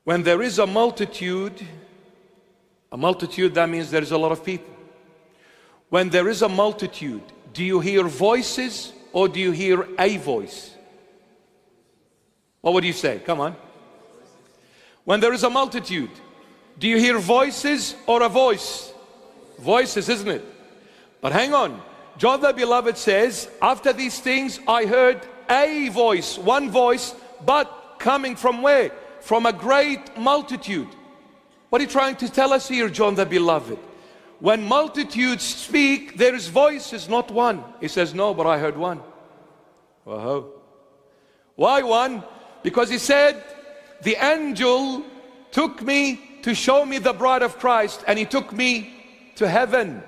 When there is a multitude, that means there is a lot of people. When there is a multitude, do you hear voices or do you hear a voice? What would you say? Come on. When there is a multitude, do you hear voices or a voice? Voices, isn't it? But hang on. John the Beloved says, after these things I heard a voice, one voice, but coming from where? From a great multitude. What are you trying to tell us here, John the Beloved? When multitudes speak, there is voices, not one. He says, no, but I heard one. Whoa. Why one? Because he said, the angel took me to show me the bride of Christ, and he took me to heaven.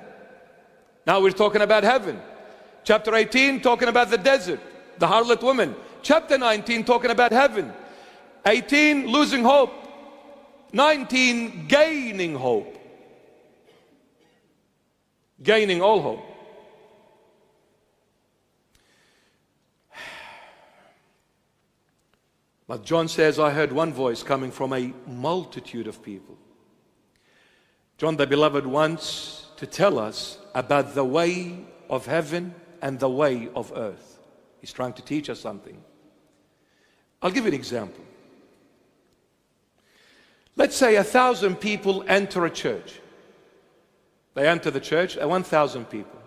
Now we're talking about heaven. Chapter 18 talking about the desert, the harlot woman. Chapter 19 talking about heaven. 18 losing hope. 19 gaining hope. Gaining all hope. But John says, I heard one voice coming from a multitude of people. John the Beloved wants to tell us about the way of heaven and the way of earth. He's trying to teach us something. I'll give you an example. Let's say 1,000 people enter a church. They enter the church, 1,000 people.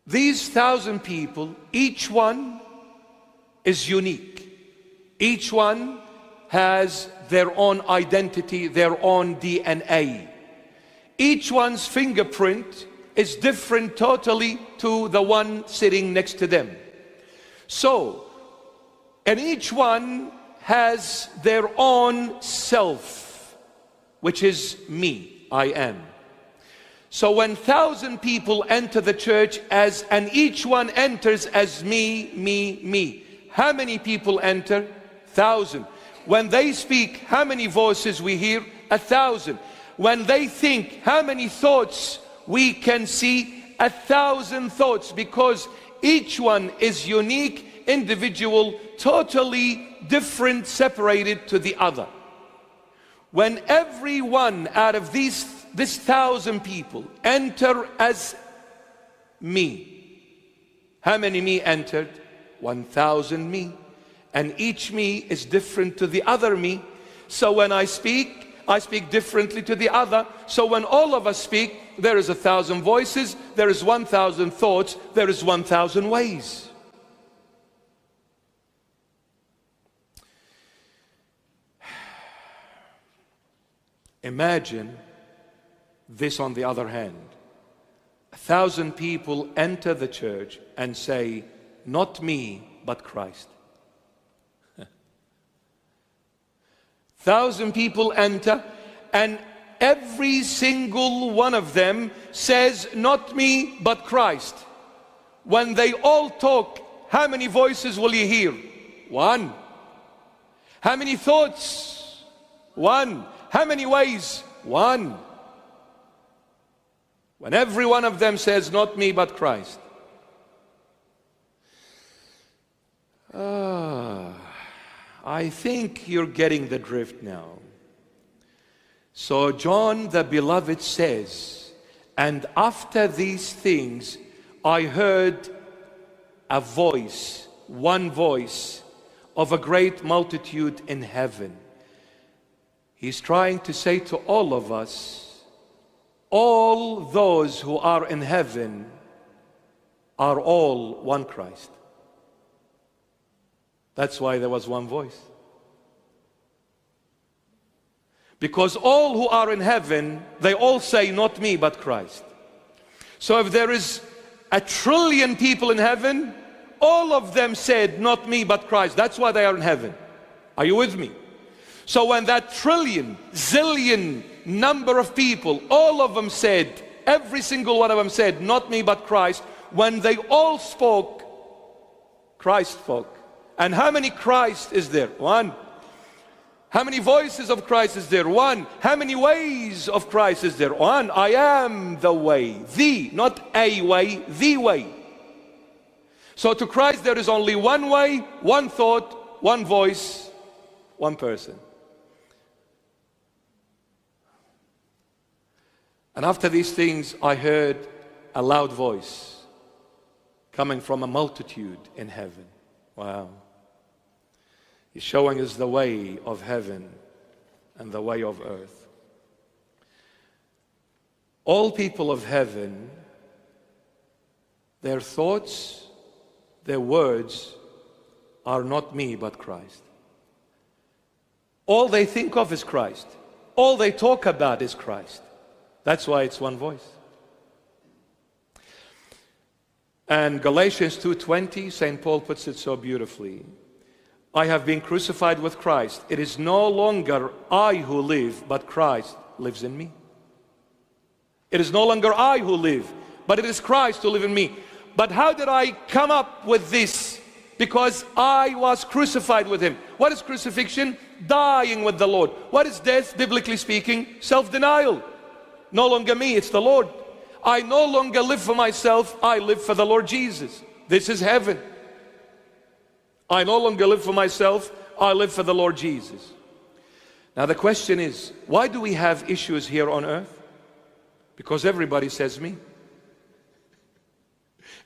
These 1,000 people, each one is unique. Each one has their own identity, their own DNA. Each one's fingerprint is different totally to the one sitting next to them. So, and each one has their own self, which is me, I am. So when 1,000 people enter the church and each one enters as me. How many people enter? 1,000. When they speak, how many voices we hear? 1,000. When they think, how many thoughts we can see? 1,000 thoughts, because each one is unique, individual, totally different, separated to the other. When every one out of this 1,000 people enter as me, how many me entered? 1,000 me. And each me is different to the other me. So when I speak differently to the other. So when all of us speak, there is 1,000 voices, there is 1,000 thoughts, there is 1,000 ways. Imagine this on the other hand. 1,000 people enter the church and say, not me, but Christ. 1,000 people enter and every single one of them says, not me, but Christ. When they all talk, how many voices will you hear? One. How many thoughts? One. How many ways? One. When every one of them says, not me, but Christ. I think you're getting the drift now. So John the Beloved says, and after these things I heard a voice, one voice of a great multitude in heaven. He's trying to say to all of us, all those who are in heaven are all one Christ. That's why there was one voice. Because all who are in heaven, they all say, not me, but Christ. So if there is 1 trillion people in heaven, all of them said, not me, but Christ. That's why they are in heaven. Are you with me? So when that trillion, zillion number of people, all of them said, every single one of them said, not me, but Christ. When they all spoke, Christ spoke. And how many Christ is there? One. How many voices of Christ is there? One. How many ways of Christ is there? One. I am the way. The, not a way, the way. So to Christ there is only one way, one thought, one voice, one person. And after these things, I heard a loud voice coming from a multitude in heaven. Wow. He's showing us the way of heaven and the way of earth. All people of heaven, their thoughts, their words are not me but Christ. All they think of is Christ. All they talk about is Christ. That's why it's one voice. And Galatians 2:20, St. Paul puts it so beautifully. I have been crucified with Christ. It is no longer I who live, but Christ lives in me. It is no longer I who live, but it is Christ who lives in me. But how did I come up with this? Because I was crucified with Him. What is crucifixion? Dying with the Lord. What is death, biblically speaking? Self-denial. No longer me, it's the Lord. I no longer live for myself, I live for the Lord Jesus. This is heaven. I no longer live for myself, I live for the Lord Jesus. Now the question is, why do we have issues here on earth? Because everybody says me.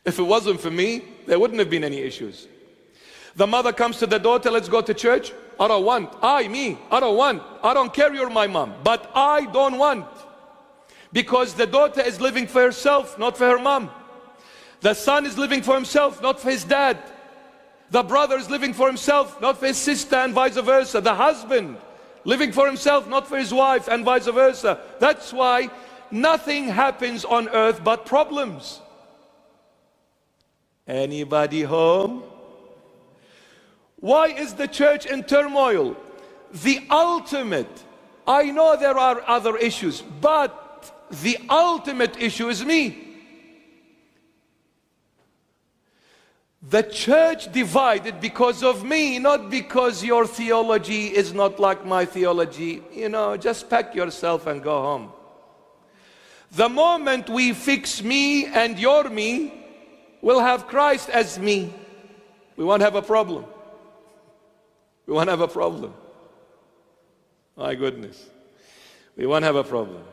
If it wasn't for me, there wouldn't have been any issues. The mother comes to the daughter, let's go to church. I don't want. Me. I don't want. I don't care you're my mom, but I don't want. Because the daughter is living for herself, not for her mom. The son is living for himself, not for his dad. The brother is living for himself, not for his sister, and vice versa. The husband living for himself, not for his wife, and vice versa. That's why nothing happens on earth but problems. Anybody home? Why is the church in turmoil? The ultimate, I know there are other issues, but the ultimate issue is me. The church divided because of me, not because your theology is not like my theology. You know, just pack yourself and go home. The moment we fix me and your me, we'll have Christ as me. We won't have a problem. We won't have a problem. My goodness. We won't have a problem.